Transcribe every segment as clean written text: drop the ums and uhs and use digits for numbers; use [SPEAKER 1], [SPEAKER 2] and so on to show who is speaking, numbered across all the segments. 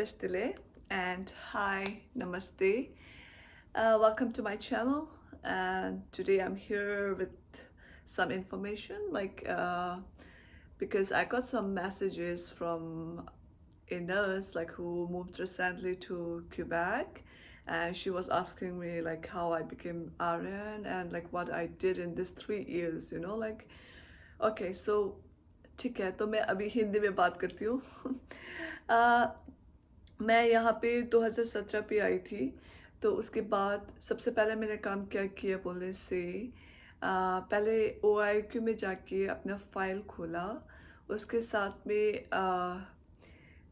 [SPEAKER 1] Tashtile and hi, Namaste. Welcome to my channel. And today I'm here with some information because I got some messages from a nurse who moved recently to Quebec, and she was asking me how I became RN and what I did in these 3 years, okay, so ठीक है, तो मैं अभी हिंदी में बात करती हूँ अ, मैं यहाँ पे 2017 पे आई थी। तो उसके बाद सबसे पहले मैंने काम क्या किया बोलने से पहले OIQ में जाके अपना फ़ाइल खोला। उसके साथ में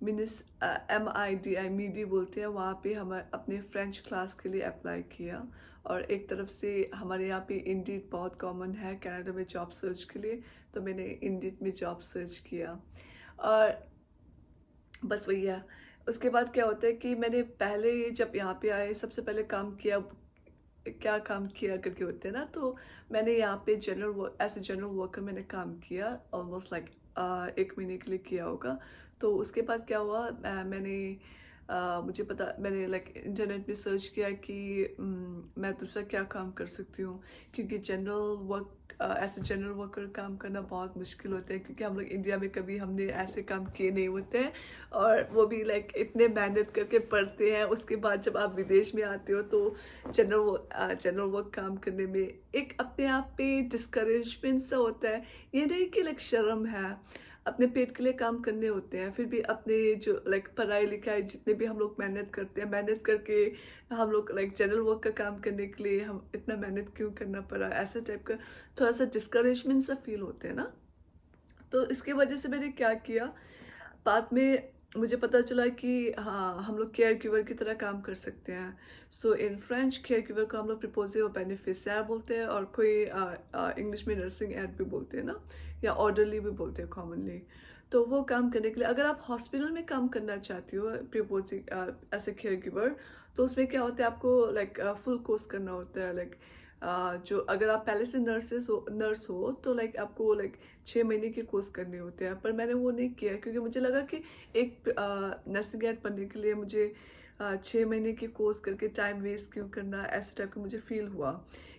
[SPEAKER 1] मिनिस MIDI मीडी बोलते हैं, वहाँ पे हम अपने फ्रेंच क्लास के लिए अप्लाई किया। और एक तरफ से हमारे यहाँ पे इंडीड बहुत कॉमन है कनाडा में जॉब सर्च के लिए, तो मैंने इंडीड में जॉब सर्च किया और बस वही है। उसके बाद क्या होता है कि मैंने पहले जब यहाँ पे आए सबसे पहले काम किया, क्या काम किया करके होते हैं ना, तो मैंने यहाँ पे एज ए जनरल वर्कर मैंने काम किया ऑलमोस्ट 1 महीने के लिए किया होगा। तो उसके बाद क्या हुआ, मैंने मुझे पता मैंने इंटरनेट में सर्च किया कि मैं दूसरा क्या काम कर सकती हूँ, क्योंकि एज ए जनरल वर्कर काम करना बहुत मुश्किल होता है, क्योंकि हम लोग इंडिया में कभी हमने ऐसे काम किए नहीं होते हैं। और वो भी इतने मेहनत करके पढ़ते हैं, उसके बाद जब आप विदेश में आते हो तो जनरल वर्क काम करने में एक अपने आप पे डिस्करेजमेंट सा होता है। ये नहीं कि शर्म है, अपने पेट के लिए काम करने होते हैं, फिर भी अपने जो पढ़ाई लिखाई जितने भी हम लोग मेहनत करते हैं, मेहनत करके हम लोग जनरल वर्क का काम करने के लिए हम इतना मेहनत क्यों करना पड़ा, ऐसा टाइप का थोड़ा सा डिस्करेजमेंट सा फील होते हैं ना। तो इसकी वजह से मैंने क्या किया, बाद में मुझे पता चला कि हाँ, हम लोग केयर गिवर की तरह काम कर सकते हैं। सो इन फ्रेंच केयर गिवर को हम लोग प्रिपोजे और बेनिफिशियर बोलते हैं, और कोई इंग्लिश में नर्सिंग एड भी बोलते हैं ना, या ऑर्डरली भी बोलते हैं कॉमनली। तो वो काम करने के लिए अगर आप हॉस्पिटल में काम करना चाहती हो प्रिपोजिंग एज ए केयर गिवर, तो उसमें क्या होता है, आपको फुल कोर्स करना होता है। जो अगर आप पहले से नर्स हो तो आपको 6 महीने के कोर्स करने होते हैं, पर मैंने वो नहीं किया, क्योंकि मुझे लगा कि एक नर्सिंग एड पढ़ने के लिए मुझे 6 महीने के कोर्स करके टाइम वेस्ट क्यों करना, ऐसे टाइप का मुझे फील हुआ।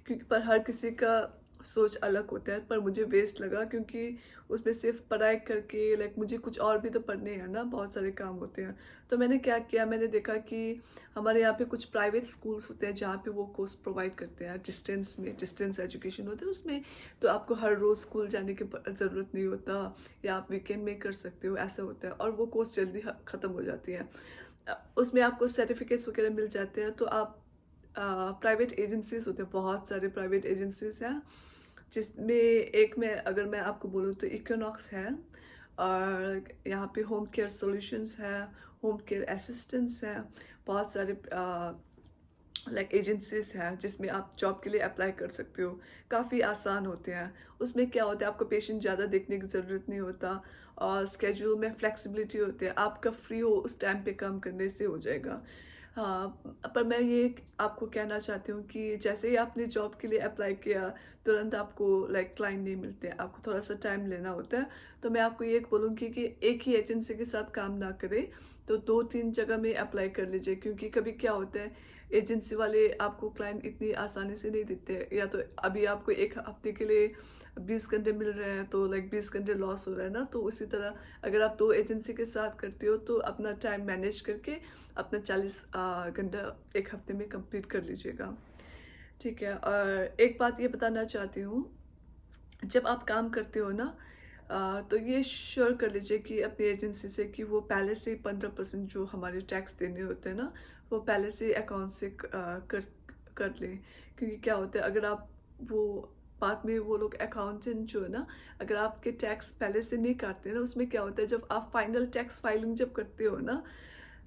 [SPEAKER 1] क्योंकि पर हर किसी का सोच अलग होता है, पर मुझे वेस्ट लगा, क्योंकि उसमें सिर्फ पढ़ाई करके मुझे कुछ और भी तो पढ़ने हैं ना, बहुत सारे काम होते हैं। तो मैंने क्या किया, मैंने देखा कि हमारे यहाँ पे कुछ प्राइवेट स्कूल्स होते हैं जहाँ पे वो कोर्स प्रोवाइड करते हैं, डिस्टेंस एजुकेशन होते हैं उसमें। तो आपको हर रोज़ स्कूल जाने की ज़रूरत नहीं होता, या आप वीकेंड में कर सकते हो, ऐसा होता है। और वो कोर्स जल्दी ख़त्म हो जाती है, उसमें आपको सर्टिफिकेट्स वगैरह मिल जाते हैं। तो आप प्राइवेट एजेंसीज होते हैं, बहुत सारे प्राइवेट एजेंसीज हैं, जिसमें एक में अगर मैं आपको बोलूँ तो इक्विनॉक्स है, और यहाँ पे होम केयर सॉल्यूशंस है, होम केयर असिस्टेंट्स है, बहुत सारे एजेंसीज हैं जिसमें आप जॉब के लिए अप्लाई कर सकते हो। काफ़ी आसान होते हैं। उसमें क्या होता है, आपको पेशेंट ज़्यादा देखने की ज़रूरत नहीं होता, और स्केड्यूल में फ्लेक्सिबिलिटी होती है, आप कब फ्री हो उस टाइम पे काम करने से हो जाएगा। हाँ, पर मैं ये आपको कहना चाहती हूँ कि जैसे ही आपने जॉब के लिए अप्लाई किया तुरंत आपको क्लाइंट नहीं मिलते, आपको थोड़ा सा टाइम लेना होता है। तो मैं आपको ये बोलूँगी कि एक ही एजेंसी के साथ काम ना करें, तो 2-3 जगह में अप्लाई कर लीजिए, क्योंकि कभी क्या होता है, एजेंसी वाले आपको क्लाइंट इतनी आसानी से नहीं देते, या तो अभी आपको 1 हफ्ते के लिए 20 घंटे मिल रहे हैं तो 20 घंटे लॉस हो रहा है ना। तो उसी तरह अगर आप 2 एजेंसी के साथ करते हो तो अपना टाइम मैनेज करके अपना 40 घंटा 1 हफ्ते में कंप्लीट कर लीजिएगा, ठीक है। और एक बात ये बताना चाहती हूँ, जब आप काम करते हो ना, तो ये श्योर कर लीजिए कि अपनी एजेंसी से कि वो पहले से 15% जो हमारे टैक्स देने होते हैं ना, वो पहले से अकाउंट से कर लें। क्योंकि क्या होता है, अगर आप वो बाद में वो लोग अकाउंटेंट जो है ना, अगर आपके टैक्स पहले से नहीं काटते ना, उसमें क्या होता है, जब आप फाइनल टैक्स फाइलिंग जब करते हो ना,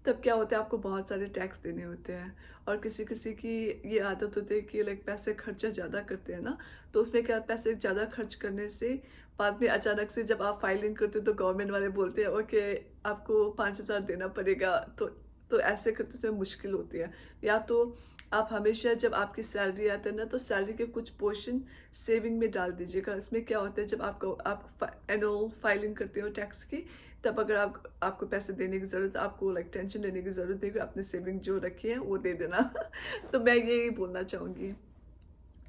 [SPEAKER 1] तब क्या होता है, आपको बहुत सारे टैक्स देने होते हैं। और किसी किसी की ये आदत होती है कि पैसे खर्चा ज़्यादा करते हैं ना, तो उसमें क्या, पैसे ज़्यादा खर्च करने से बाद में अचानक से जब आप फाइलिंग करते हो तो गवर्नमेंट वाले बोलते हैं ओके आपको 5,000 देना पड़ेगा। तो ऐसे करते समय मुश्किल होती है। या तो आप हमेशा जब आपकी सैलरी आती है ना, तो सैलरी के कुछ पोर्शन सेविंग में डाल दीजिएगा। इसमें क्या होता है, जब आप एनुअल फाइलिंग करते हो टैक्स की, तब अगर आपको पैसे देने की ज़रूरत है, आपको लाइक टेंशन लेने की ज़रूरत नहीं, कि अपनी सेविंग जो रखी है वो दे देना। तो मैं यही बोलना चाहूँगी।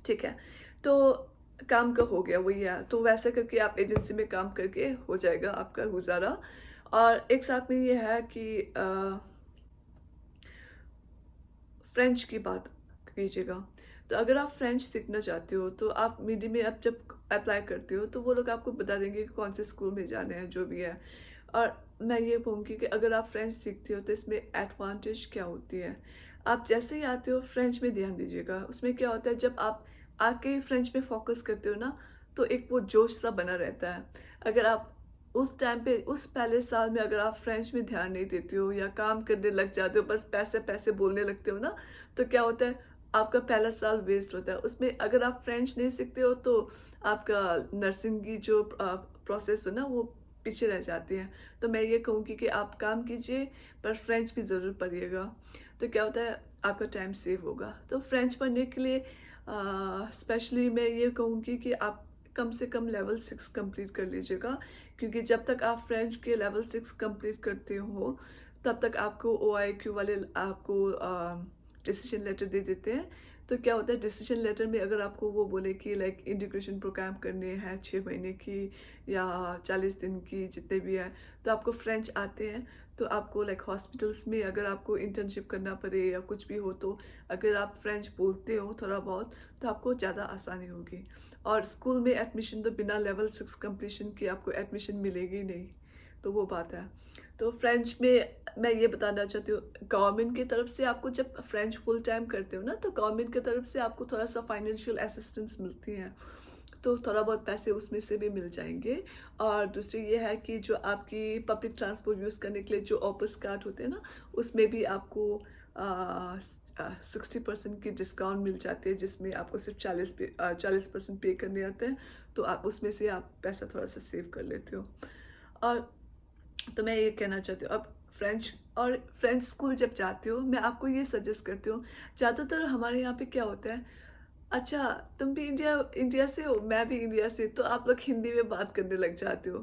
[SPEAKER 1] ठीक है, तो काम का हो गया वही है, तो वैसे करके आप एजेंसी में काम करके हो जाएगा आपका गुजारा। और एक साथ में ये है कि फ्रेंच की बात कीजिएगा। तो अगर आप फ्रेंच सीखना चाहते हो तो आप मीडी में अब जब अप्लाई करते हो तो वो लोग आपको बता देंगे कि कौन से स्कूल में जाने हैं, जो भी है। और मैं ये कहूँगी कि अगर आप फ्रेंच सीखते हो तो इसमें एडवांटेज क्या होती है, आप जैसे ही आते हो फ्रेंच में ध्यान दीजिएगा। उसमें क्या होता है, जब आप आके फ्रेंच में फोकस करते हो ना, तो एक वो जोश सा बना रहता है। अगर आप उस टाइम पे, उस पहले साल में अगर आप फ्रेंच में ध्यान नहीं देते हो या काम करने लग जाते हो, बस पैसे पैसे बोलने लगते हो ना, तो क्या होता है, आपका पहला साल वेस्ट होता है। उसमें अगर आप फ्रेंच नहीं सीखते हो तो आपका नर्सिंग की जो प्रोसेस हो ना, वो पीछे रह जाती है। तो मैं ये कहूँगी कि आप काम कीजिए पर फ्रेंच भी ज़रूर पढ़िएगा। तो क्या होता है, आपका टाइम सेव होगा। तो फ्रेंच पढ़ने के लिए स्पेशली मैं ये कहूँगी कि आप कम से कम लेवल 6 कंप्लीट कर लीजिएगा, क्योंकि जब तक आप फ्रेंच के लेवल 6 कंप्लीट करते हो तब तक आपको OIQ वाले आपको डिसीजन लेटर दे देते हैं। तो क्या होता है, डिसीजन लेटर में अगर आपको वो बोले कि लाइक इंटीग्रेशन प्रोग्राम करने हैं 6 महीने की या 40 दिन की, जितने भी हैं, तो आपको फ्रेंच आते हैं, तो आपको लाइक हॉस्पिटल्स में अगर आपको इंटर्नशिप करना पड़े या कुछ भी हो, तो अगर आप फ्रेंच बोलते हो थोड़ा बहुत तो आपको ज़्यादा आसानी होगी। और स्कूल में एडमिशन तो बिना लेवल 6 कंप्लीशन की आपको एडमिशन मिलेगी नहीं, तो वो बात है। तो फ्रेंच में मैं ये बताना चाहती हूँ, गवर्नमेंट की तरफ से आपको जब फ्रेंच फुल टाइम करते हो ना, तो गवर्नमेंट की तरफ से आपको थोड़ा सा फाइनेंशियल असिस्टेंस मिलती है, तो थोड़ा बहुत पैसे उसमें से भी मिल जाएंगे। और दूसरी ये है कि जो आपकी पब्लिक ट्रांसपोर्ट यूज़ करने के लिए जो ऑफर्स कार्ड होते हैं ना, उसमें भी आपको 60% की डिस्काउंट मिल जाती है, जिसमें आपको सिर्फ 40% पे करने आते हैं, तो आप उसमें से आप पैसा थोड़ा सा सेव कर लेते हो। और तो मैं ये कहना चाहती हूँ, अब फ्रेंच स्कूल जब जाते हो, मैं आपको ये सजेस्ट करती हूँ। ज़्यादातर हमारे यहाँ पे क्या होता है, अच्छा तुम भी इंडिया इंडिया से हो, मैं भी इंडिया से, तो आप लोग हिंदी में बात करने लग जाते हो।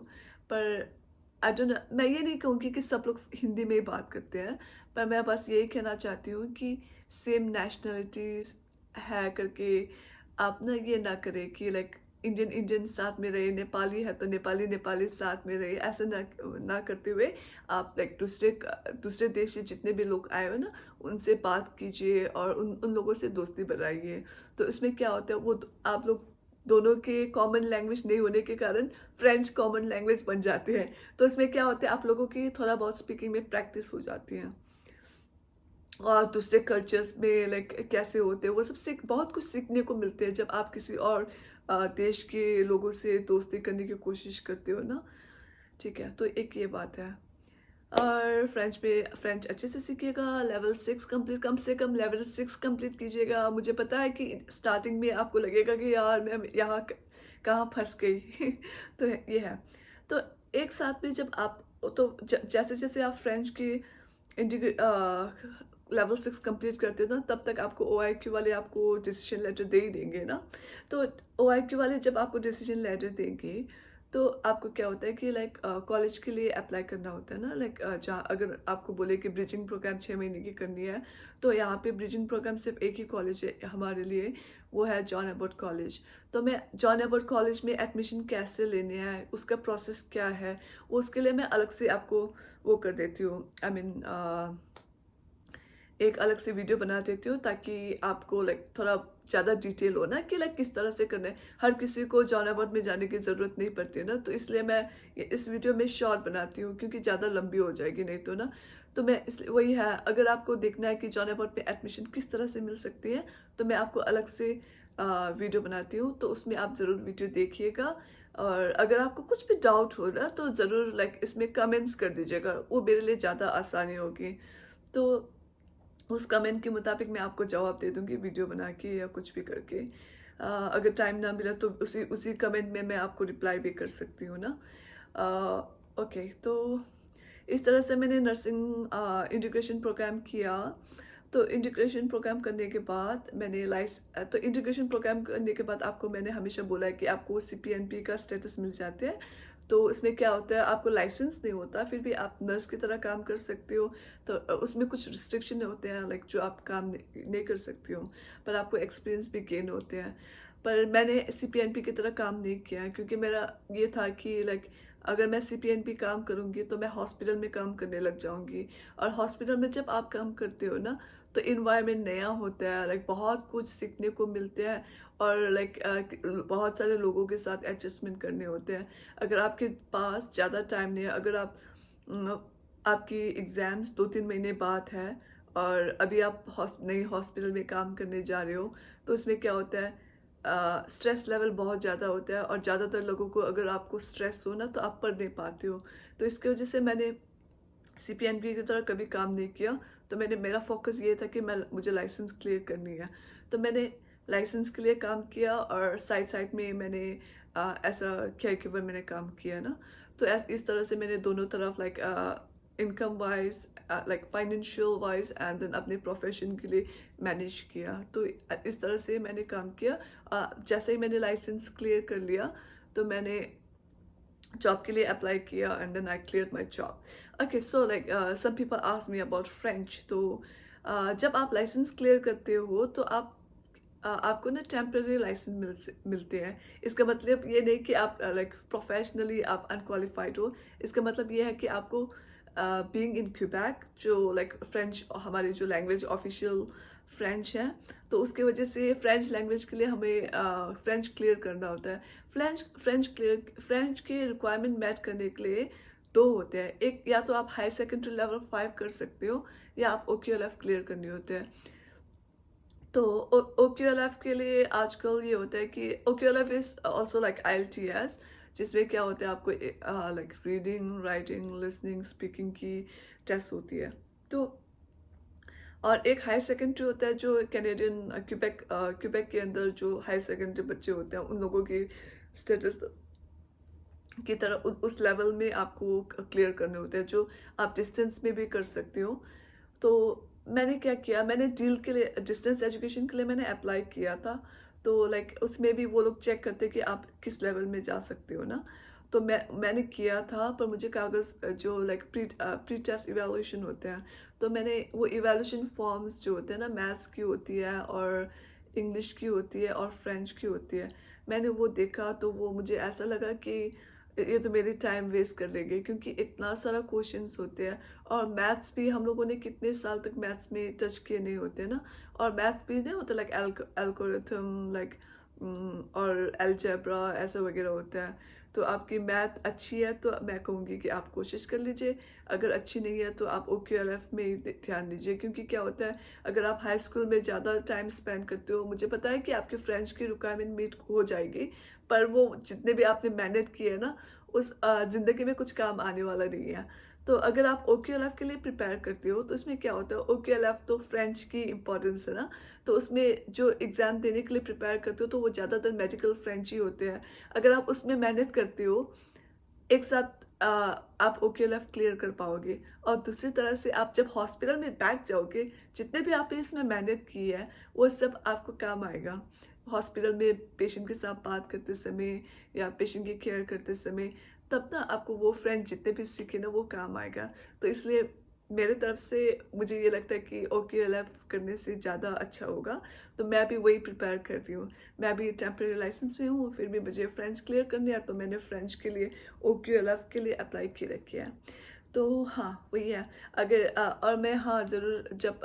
[SPEAKER 1] पर आई डोंट नो, मैं ये नहीं कहूँगी कि सब लोग हिंदी में ही बात करते हैं, पर मैं बस यही कहना चाहती हूँ कि सेम नेशनलिटीज है करके आप ना ये ना करें कि लाइक इंडियन इंडियन साथ में रहे, नेपाली है तो नेपाली नेपाली साथ में रहे, ऐसा ना करते हुए आप लाइक दूसरे देश से जितने भी लोग आए हो ना, उनसे बात कीजिए और उन लोगों से दोस्ती बनाइए। तो इसमें क्या होता है, वो आप लोग दोनों के कॉमन लैंग्वेज नहीं होने के कारण फ्रेंच कॉमन लैंग्वेज बन जाते हैं। तो इसमें क्या होता है, आप लोगों की थोड़ा बहुत स्पीकिंग में प्रैक्टिस हो जाती है। और दूसरे कल्चर्स में लाइक कैसे होते हैं, वो सब सीख बहुत कुछ सीखने को मिलते हैं जब आप किसी और देश के लोगों से दोस्ती करने की कोशिश करते हो ना। ठीक है, तो एक ये बात है। और फ्रेंच अच्छे से सीखिएगा, लेवल 6 कंप्लीट, कम से कम लेवल 6 कंप्लीट कीजिएगा। मुझे पता है कि स्टार्टिंग में आपको लगेगा कि यार मैं यहाँ कहाँ फंस गई। तो ये है। तो एक साथ में जब आप, तो जैसे जैसे आप फ्रेंच की लेवल 6 कंप्लीट करते हो ना, तब तक आपको OIQ वाले आपको डिसीजन लेटर दे ही देंगे ना। तो OIQ वाले जब आपको डिसीजन लेटर देंगे तो आपको क्या होता है कि लाइक कॉलेज के लिए अप्लाई करना होता है ना, लाइक जहाँ अगर आपको बोले कि ब्रिजिंग प्रोग्राम 6 महीने की करनी है, तो यहाँ पे ब्रिजिंग प्रोग्राम सिर्फ एक ही कॉलेज है हमारे लिए, वो है जॉन एबॉट कॉलेज। तो मैं जॉन एबॉट कॉलेज में एडमिशन कैसे लेने हैं, उसका प्रोसेस क्या है, उसके लिए मैं अलग से आपको वो कर देती हूँ, आई मीन एक अलग से वीडियो बना देती हूँ, ताकि आपको लाइक थोड़ा ज़्यादा डिटेल हो ना कि लाइक किस तरह से करना है। हर किसी को जॉन एबॉट में जाने की ज़रूरत नहीं पड़ती है ना, तो इसलिए मैं इस वीडियो में शॉर्ट बनाती हूँ, क्योंकि ज़्यादा लंबी हो जाएगी नहीं तो ना। तो मैं इसलिए वही है, अगर आपको देखना है कि जॉन एबॉट में एडमिशन किस तरह से मिल सकती है, तो मैं आपको अलग से वीडियो बनाती हूँ, तो उसमें आप ज़रूर वीडियो देखिएगा। और अगर आपको कुछ भी डाउट हो ना, तो ज़रूर लाइक इसमें कमेंट्स कर दीजिएगा, वो मेरे लिए ज़्यादा आसानी होगी। तो उस कमेंट के मुताबिक मैं आपको जवाब दे दूंगी वीडियो बना के या कुछ भी करके। अगर टाइम ना मिला तो उसी उसी कमेंट में मैं आपको रिप्लाई भी कर सकती हूँ ना। ओके, तो इस तरह से मैंने नर्सिंग इंटीग्रेशन प्रोग्राम किया। तो इंटीग्रेशन प्रोग्राम करने के बाद मैंने तो इंटीग्रेशन प्रोग्राम करने के बाद आपको मैंने हमेशा बोला है कि आपको CPNP का स्टेटस मिल जाते हैं। तो इसमें क्या होता है, आपको लाइसेंस नहीं होता, फिर भी आप नर्स की तरह काम कर सकते हो। तो उसमें कुछ रिस्ट्रिक्शन होते हैं, लाइक जो आप काम नहीं कर सकती हो, पर आपको एक्सपीरियंस भी गेन होते हैं। पर मैंने सीपीएनपी की तरह काम नहीं किया, क्योंकि मेरा ये था कि लाइक अगर मैं सीपीएनपी काम करूँगी तो मैं हॉस्पिटल में काम करने लग जाऊँगी। और हॉस्पिटल में जब आप काम करते हो ना, तो इन्वायरमेंट नया होता है, लाइक बहुत कुछ सीखने को मिलते हैं। और लाइक बहुत सारे लोगों के साथ एडजस्टमेंट करने होते हैं। अगर आपके पास ज़्यादा टाइम नहीं है, अगर आप अम, आपकी एग्ज़ाम्स 2-3 महीने बाद है और अभी आप नई हॉस्पिटल में काम करने जा रहे हो, तो इसमें क्या होता है, स्ट्रेस लेवल बहुत ज़्यादा होता है। और ज़्यादातर लोगों को, अगर आपको स्ट्रेस हो ना, तो आप पढ़ नहीं पाते हो। तो इसकी वजह से मैंने सीपीएनपी की तरह कभी काम नहीं किया। तो मेरा फोकस ये था कि मुझे लाइसेंस क्लियर करनी है। तो मैंने लाइसेंस के लिए काम किया, और साइड साइड में मैंने ऐसा केयर गिवर मैंने काम किया ना। तो इस तरह से मैंने दोनों तरफ, like income wise, like financial wise, and then अपने प्रोफेशन के लिए मैनेज किया। तो इस तरह से मैंने काम किया। जैसे ही मैंने लाइसेंस क्लियर कर लिया, तो मैंने जॉब के लिए अप्लाई किया, and then I clear my job. Okay, so like some people ask me about French. तो जब आप लाइसेंस क्लियर करते हो, तो आपको ना टेम्पररी लाइसेंस मिलते हैं। इसका मतलब ये नहीं कि आप लाइक प्रोफेशनली आप अनक्वालिफाइड हो। इसका मतलब ये है कि आपको बीइंग इन क्यूबैक, जो लाइक फ्रेंच हमारी जो लैंग्वेज ऑफिशियल फ्रेंच है, तो उसके वजह से फ्रेंच लैंग्वेज के लिए हमें फ्रेंच क्लियर करना होता है। फ्रेंच के रिक्वायरमेंट मैच करने के लिए दो होते हैं। एक, या तो आप हाई सेकेंडरी लेवल 5 कर सकते हो, या आप ओक्यूएलएफ क्लियर करनी होते हैं। तो ओक्यूएलएफ के लिए आजकल ये होता है कि ओक्यूएलएफ इज ऑल्सो लाइक आईएलटीएस, जिसमें क्या होता है, आपको like reading, writing, listening, speaking की टेस्ट होती है। तो और एक हाई सेकेंडरी होता है, जो कैनेडियन क्यूबेक के अंदर जो हाई सेकेंडरी बच्चे होते हैं, उन लोगों की स्टेटस की तरह उस लेवल में आपको क्लियर करने होते हैं, जो आप डिस्टेंस में भी कर सकते हो। तो मैंने क्या किया, मैंने डील के लिए, डिस्टेंस एजुकेशन के लिए मैंने अप्लाई किया था। तो लाइक उसमें भी वो लोग चेक करते कि आप किस लेवल में जा सकते हो ना। तो मैंने किया था, पर मुझे कागज़ जो लाइक प्री टेस्ट इवेलुएशन होते हैं, तो मैंने वो इवेलुएशन फॉर्म्स जो होते हैं ना, मैथ्स की होती है, और इंग्लिश की होती है, और फ्रेंच की होती है, मैंने वो देखा। तो वो मुझे ऐसा लगा कि ये तो मेरी टाइम वेस्ट कर देंगे, क्योंकि इतना सारा क्वेश्चंस होते हैं। और मैथ्स भी हम लोगों ने कितने साल तक मैथ्स में टच किए नहीं होते ना। और मैथ्स भी नहीं होता लाइक एल्गोरिथम, लाइक और अलजेब्रा ऐसा वगैरह होता है। तो आपकी मैथ अच्छी है तो मैं कहूँगी कि आप कोशिश कर लीजिए। अगर अच्छी नहीं है तो आप ओक्यूएलएफ में ही ध्यान दीजिए, क्योंकि क्या होता है, अगर आप हाई स्कूल में ज़्यादा टाइम स्पेंड करते हो, मुझे पता है कि आपकी फ्रेंच की रिक्वायरमेंट मीट हो जाएगी, पर वो जितने भी आपने मेहनत की है ना, उस ज़िंदगी में कुछ काम आने वाला नहीं है। तो अगर आप ओक्यूएलएफ के लिए प्रिपेयर करते हो, तो इसमें क्या होता है, ओक्यूएलएफ तो फ्रेंच की इंपॉर्टेंस है ना। तो उसमें जो एग्ज़ाम देने के लिए प्रिपेयर करते हो, तो वो ज़्यादातर मेडिकल फ्रेंच ही होते हैं। अगर आप उसमें मेहनत करते हो, एक साथ आप ओक्यूएलएफ क्लियर कर पाओगे। और दूसरी तरह से आप जब हॉस्पिटल में बैठ जाओगे, जितने भी आपने इसमें मेहनत की है, वो सब आपको काम आएगा। हॉस्पिटल में पेशेंट के साथ बात करते समय, या पेशेंट की केयर करते समय, तब ना आपको वो फ्रेंच जितने भी सीखे ना, वो काम आएगा। तो इसलिए मेरे तरफ से मुझे ये लगता है कि ओक्यूएलएफ करने से ज़्यादा अच्छा होगा। तो मैं भी वही प्रिपेयर कर रही हूँ। मैं भी टेम्परेरी लाइसेंस में हूँ, फिर भी मुझे फ्रेंच क्लियर करनी है, तो मैंने फ्रेंच के लिए ओक्यूएलएफ के लिए अप्लाई की रखी है। तो हाँ, वही है। अगर और मैं, हाँ ज़रूर, जब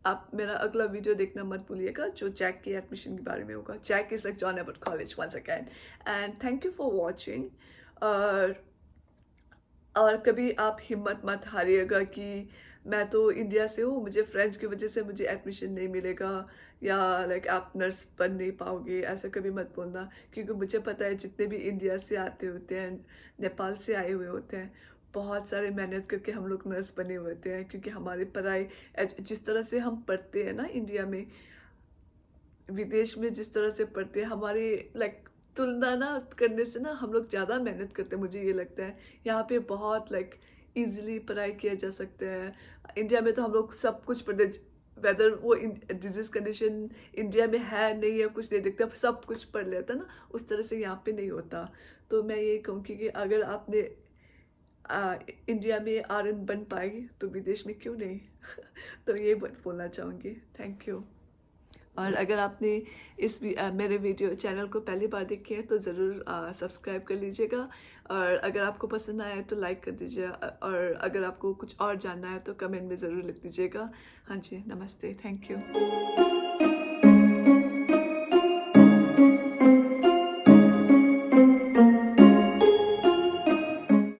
[SPEAKER 1] आप मेरा अगला वीडियो देखना मत भूलिएगा, जो जैक के एडमिशन के बारे में होगा। Jack is like John Ebert college once again. And thank you for watching. और कभी आप हिम्मत मत हारिएगा कि मैं तो इंडिया से हूँ, मुझे फ्रेंच की वजह से मुझे एडमिशन नहीं मिलेगा, या लाइक आप नर्स बन नहीं पाओगे, ऐसा कभी मत बोलना। क्योंकि मुझे पता है, जितने भी इंडिया से आते होते हैं, नेपाल से आए हुए होते हैं, बहुत सारे मेहनत करके हम लोग नर्स बने हुए होते हैं। क्योंकि हमारी पढ़ाई, जिस तरह से हम पढ़ते हैं ना इंडिया में, विदेश में जिस तरह से पढ़ते हैं, हमारी लाइक तुलना ना करने से ना, हम लोग ज़्यादा मेहनत करते हैं, मुझे ये लगता है। यहाँ पे बहुत लाइक इजीली पढ़ाई किया जा सकता है। इंडिया में तो हम लोग सब कुछ पढ़ते, वेदर वो डिजीज कंडीशन इंडिया में है नहीं है कुछ नहीं देखते, सब कुछ पढ़ लेता ना, उस तरह से यहाँ पे नहीं होता। तो मैं ये कहूँगी कि अगर आपने इंडिया में आर्यन बन पाए तो विदेश में क्यों नहीं। तो ये बोलना चाहूँगी। Thank you. और अगर आपने मेरे वीडियो चैनल को पहली बार देखे हैं तो ज़रूर सब्सक्राइब कर लीजिएगा, और अगर आपको पसंद आया तो लाइक कर दीजिए, और अगर आपको कुछ और जानना है तो कमेंट में ज़रूर लिख दीजिएगा। हाँ जी, नमस्ते, थैंक यू।